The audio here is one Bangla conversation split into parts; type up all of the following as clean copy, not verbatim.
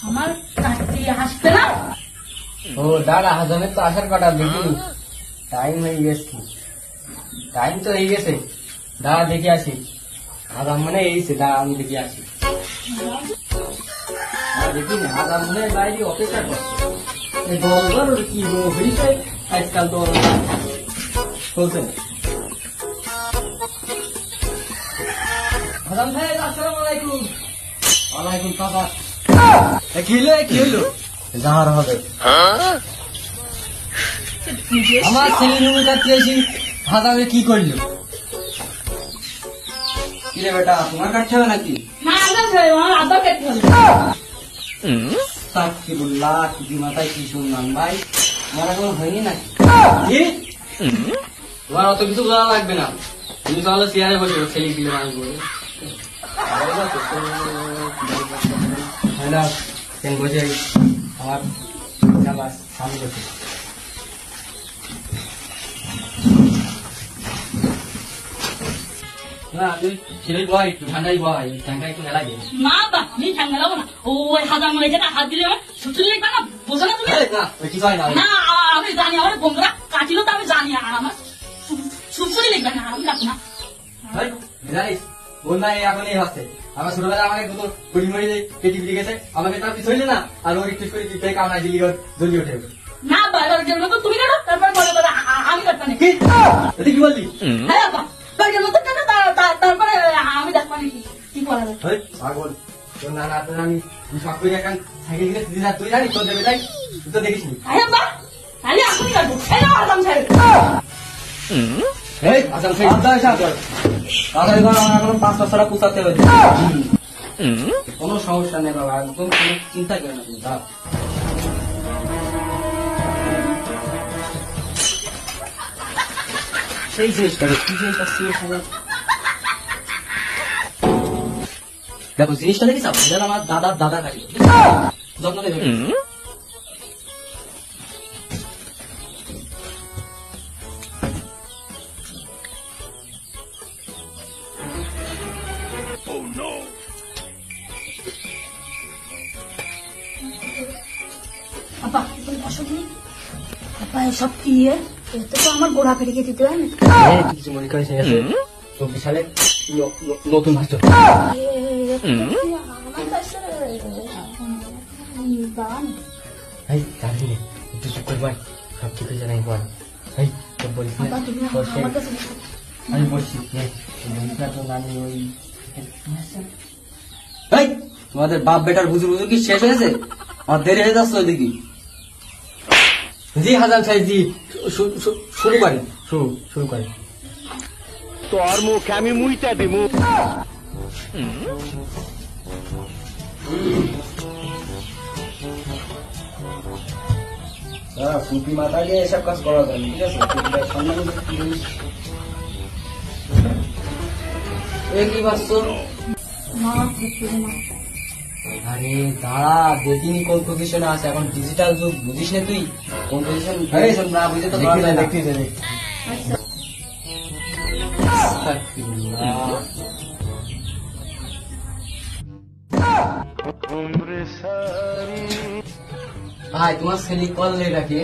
আমার কাছে হাসতে না। ও দাদা হাজামের তো আসার কথা দেখি টাইম হয়ে গেছে, টাইম তো হয়ে গেছে। দাদা দেখে আসি, হাজাম মানে এইছে, দাদা আমি দেখে আসি। দেখি না হাজাম মনে বাইরে অপেক্ষা করছে, দল কি হয়েছে আজকাল তো চলছে। হাজাম ভাই আসসালামু আলাইকুম। ওয়ালাইকুম সালাম। কি হইলো যাওয়ার হবে আমার ছেলে রুমিটা পেয়েছি, হাজামে কি করলো? কিরে বেটা তোমার কাটছে হবে নাকি? মাথায় কি শুনলাম ভাই, আমার এখন হয়নি নাকি? তোমার অত কিছু জানা লাগবে না, তুমি তাহলে চেয়ারে বসে ছেলে দিলে মানুষ বলে বসে আমার সামনে বসে। না তুই ছেলে বয় একটু ঠান্ডাই বয়, ঠান্ডা একটু মেলা গে না বাকি ঠান্ডা লাগবো না। ওই হাজার মনে যেটা হাত দিলে সুচুরি লিখবে না, বোঝো না তুমি? কি হয় না না আমি জানি, আমার বন্ধুরা কাটিল তো আমি জানি, আর আমার সুচুরি লিখবে না, আমি রাখবো না। জানিস বন্যা এখন এই হচ্ছে, আমার ছোটবেলা আমাকে দুটো গুড়ি মরি কেটে ফিরে গেছে, আমাকে তার পিছু হইলে না আর ওর একটু করে তুই কামড়া দিলি ওর জ্বলি ওঠে না বাইরের জন্য তো তুমি কাটো, তারপর বলে বলে আমি কাটবো না। কি বললি? হ্যাঁ বাইরের মতো কাটো, তারপরে আমি দেখবো নাকি কি করা যায়। পাগল তোর নানা তোর আমি সব করে এখন সাইকেল কিনে তুই তুই জানিস তোর দেবে তাই তুই তো দেখিস নি। হ্যাঁ বা তাহলে এখনই কাটবো। এই না আরাম সাহেব কোনো সমস্যা নেই বাবা, একদম কোনো চিন্তা করে না। সেই জিনিসটা দেখো, জিনিসটা দেখিস আমার দাদার দাদা গাড়ি যত্ন দেবে। সব কি এতে তো আমার গোড়া ফেটে দিতে হয় না। কিছু মনে করিস 24 সালে নতুন মাস্টার একটু চুপ করে বল, সব ঠিক হয়ে জানাই বল। বলিস আমি বলছি তোমাদের বাপ বেটার বুঝু বুঝু কি শেষ হয়েছে? আমার দেরি হয়ে যাচ্ছে ওইদিকে। জি হাজার সাহেব জি, শুরু করেন, শুরু করেন। তোর মুখ আমি মুইটা দিব। ফুটি মাথা দিয়ে এসব কাজ করা যায়, ঠিক আছে? কি ভাবছো? আরে দাঁড়া, দেখিনি কোন পজিশনে আছে, এখন ডিজিটাল যুগ, বুঝিস না তুই কোন পজিশন না বুঝে তো দেখতে যাবে। ভাই তোমার ছেলে করলে রাখে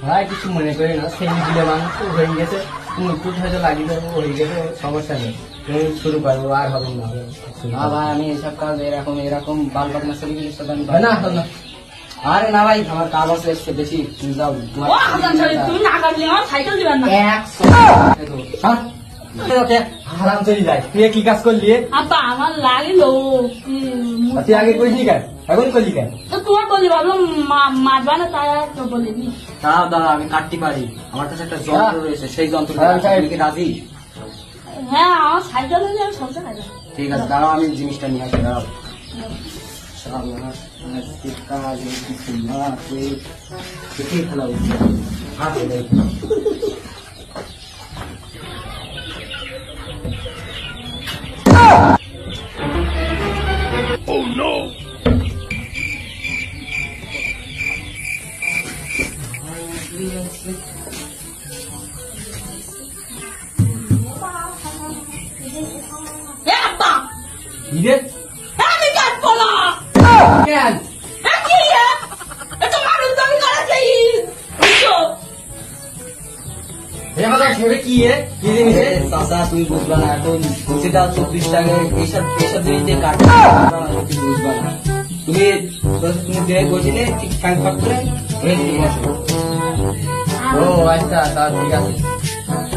ভাই, কিছু মনে করে না, ছেলে দিলে মানুষ তো হয়ে গেছে, একটু হয়তো লাগিয়ে দেবো, হয়ে গেছে, সমস্যা নেই, তুমি শুরু করবো আর হবে না। ভাই আমি এসব কাজ এরকম বাল বাকনা ছেলে গেলে না না। আরে না ভাই আমার কাজ আছে এসছে বেশি, তুমি যাও। তুমি না কাটলে আমার সাইকেল দিবেন না। হারাম চলে যায়, তুই কি কাজ করলি? আপা আমার লাগিল, তুই আগে করিস কেন, এখন করলি কেন? তোমার বলি ভাবলো মারবা না, তাই আর তো বলিনি। দাঁড়াও দাঁড়াও, আমি কাটতে পারি, আমার কাছে একটা যন্ত্র রয়েছে, সেই যন্ত্র রাজি? হ্যাঁ আমার সাইকেল হলে আমি সবসময়। ঠিক আছে দাঁড়াও, আমি জিনিসটা নিয়ে আসি, দাঁড়াও। শালা আজকে কাজ কিছু না করে কেটে ফেলা উচিত। হাতে দেখ আব্বা ধীরে আমি কাজ বলা কেন কি এটা মানুষ দাবি করা চাই এবার ছেড়ে কি কি জিনিস চাচা তুমি বুঝবা না এখন সেটা 24 টাকা এইসব জিনিস দিয়ে কাটা তুমি বুঝবা না তুমি দেখ বসিলে ঠিক টাইম ফাক করে ঠিক আছে। ও আচ্ছা তা ঠিক আছে।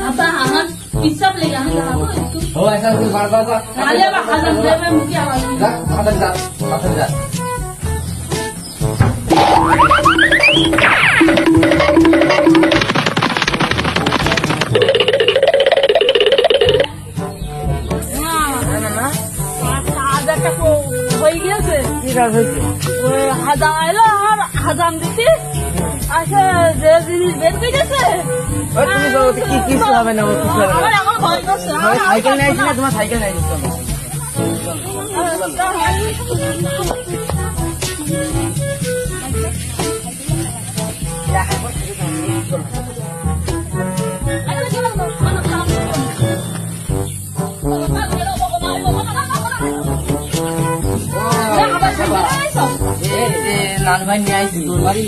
আব্বা আমার পিসাব লেগে আমি যাবো একটু ও আচ্ছা তুমি বারবার নালে বা হাজার দেবে মুখে আওয়াজ যা হাতে যা হাতে যা হয়ে গিয়েছে কি কাজ হয়েছে? ওই হাজাম এলো আর হাজাম দিতে আসে যে জিনিস বের হয়ে গেছে তুমি বলো কি কিছু হবে না কিছু হবে আমার না। এখন ভয় করছে সাইকেল নাই না তোমার সাইকেল নাই নান ভাই নিয়ে আইছি তোর বাড়ি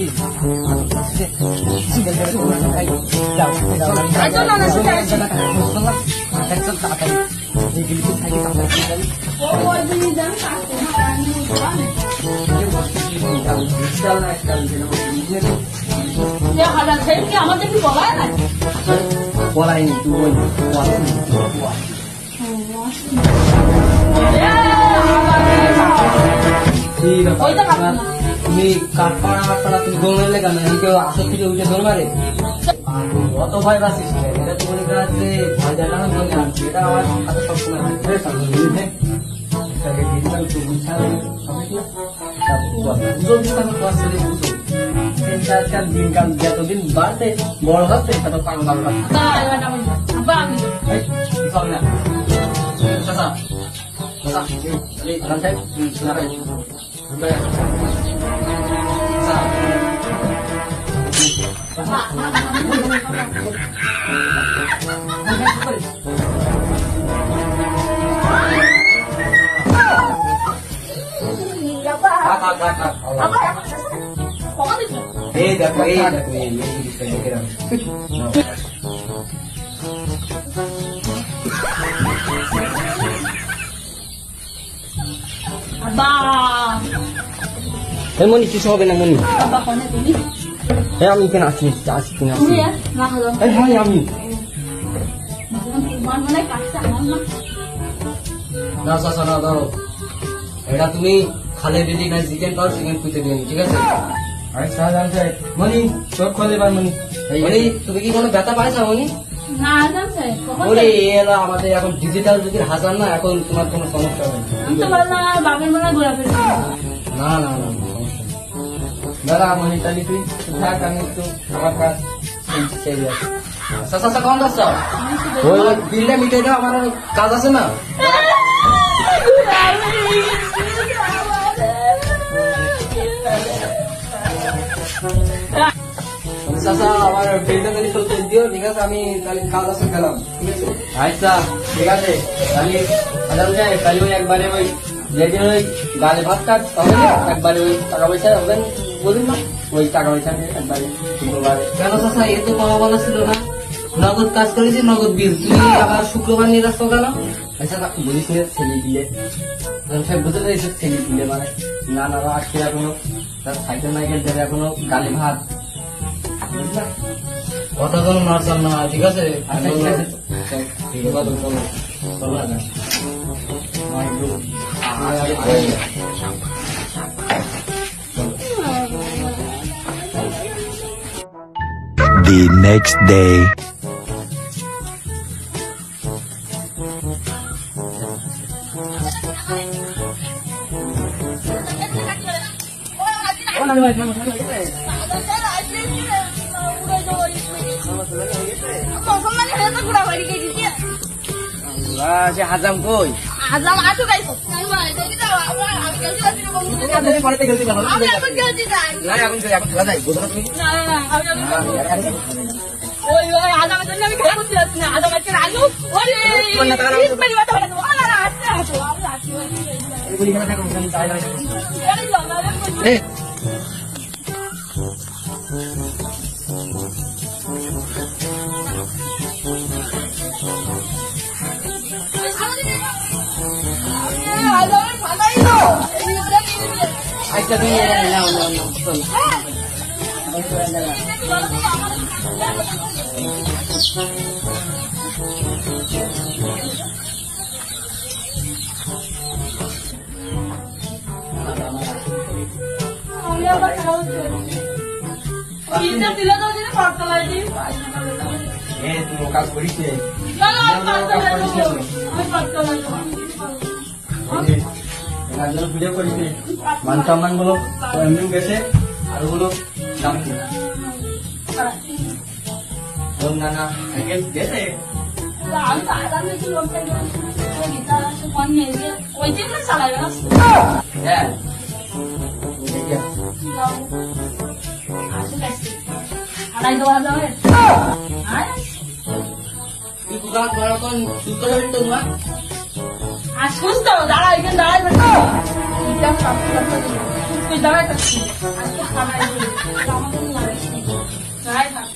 হাজার ছেলেকে আমাদের কি বলায় না বলাইনি তুই তুমি কাঠপাড়া তুমি দৌড় মারলে কেন কেউ আসর থেকে উঠে দৌড় মারে অত ভয় পাচ্ছিস এটা তো মনে করার যে ভয় দেখানো মনে আনছি এটা আমার হাতে সবসময় দিনকাল যতদিন বাড়ছে বড় হচ্ছে তত পাগল আব্বা আমি এই দেখো মনি কিছু হবে না মনি হ্যাঁ আমি কেন আসি কিনা হ্যাঁ আমি না চাচা না দাও এটা তুমি খালে দিদি না চিকেন পাও চিকেন পুঁতে দিন ঠিক আছে আচ্ছা জানতে মনি চোখ খোলে এবার মনি তুমি কি কোনো ব্যথা পাইছো মনি ওরে এরা আমাদের এখন ডিজিটাল যুগের হাজার না এখন তোমার কোনো সমস্যা হবে না না না সমস্যা দাদা মনি তাহলে তুই থাক আমি একটু আমার কাজ সেরে আসি চাচা কখন যাচ্ছ ওই বিলটা মিটে দাও আমার কাজ আছে না চাচা আমার বিলটা তাহলে চলতে দিও ঠিক আছে আমি তাহলে কাজ আছে গেলাম ঠিক আছে আচ্ছা ঠিক আছে তাহলে তাহলে ওই একবারে ওই যেদিন ওই গালে ভাত কাজ হবে একবারে ওই টাকা পয়সা হবেন বলুন না ওই টাকা পয়সা একবারে শুক্রবারে কেন চাচা এ তো পাওয়া বলা ছিল না নগদ কাজ করেছি নগদ বিল তুই আবার শুক্রবার নিয়ে যাচ্ছ কেন আচ্ছা বলিস ছেলে দিলে বুঝতে চাইছে ছেলে দিলে মানে না না আসছে এখনো তার সাইকেল নাইকেল দেবে এখনো গালে ভাত বুঝলা কথা কোনো নড়চড় না ঠিক আছে The next day. সে হাজাম কই আজাম আছো গাইছো পরেতে গেলতে যাবো আমি এখন গেছি যাই না এখন চলে যাই বোঝো তুমি না ওই আদামের জন্য আমি খেলা করতে যাচ্ছি না আদাম আজকে আলু ওরে মেরি বাটা বাটা ওলা না আসছে আসো আমি আসছি এগুলি এখানে থাকো আমি তাই যাই আরে লঙ্গা এ আজামের ফাটাই তো আচ্ছা তুমি নাও চল আমি আবার খেলা করতে তিনটা দিলে তো দিনে পাঁচটা লাগবে এ তুমি কাজ করিস না না পাঁচটা লাগবে আমি পাঁচটা লাগবে ভিডিও করিস মান সম্মান গুলো এমনি গেছে আর ওগুলো নানা গেছে আমি তো আদাম দেখি লোকটা গীতা ফোন নিয়ে ওই দিন না চালাবে না হ্যাঁ আড়াই দেওয়া যাবে তুই দোকান করার কোন সুস্থ হবি তো না আর সুস্থ দাঁড়া এখানে দাঁড়াই তুই দাঁড়াই থাকছি আজকে খাবার দাঁড়াই থাক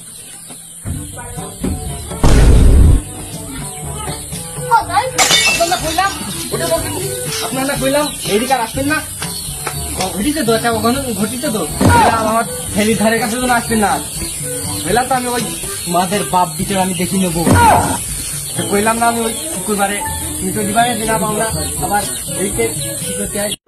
আপনারা কইলাম ওটা বলতে আপনারা কইলাম এইদিকে আর আসবেন না ঘটিতে তো একটা ঘটিতে তো আমার ফেরির ধারে কাছে তো আসবেন না বললাম তো আমি ওই মাদের বাপ বিচার আমি দেখি নেবো কইলাম না আমি ওই শুক্রবারে দিবারে দিলাম আমরা আবার এইকে কি করতে হয়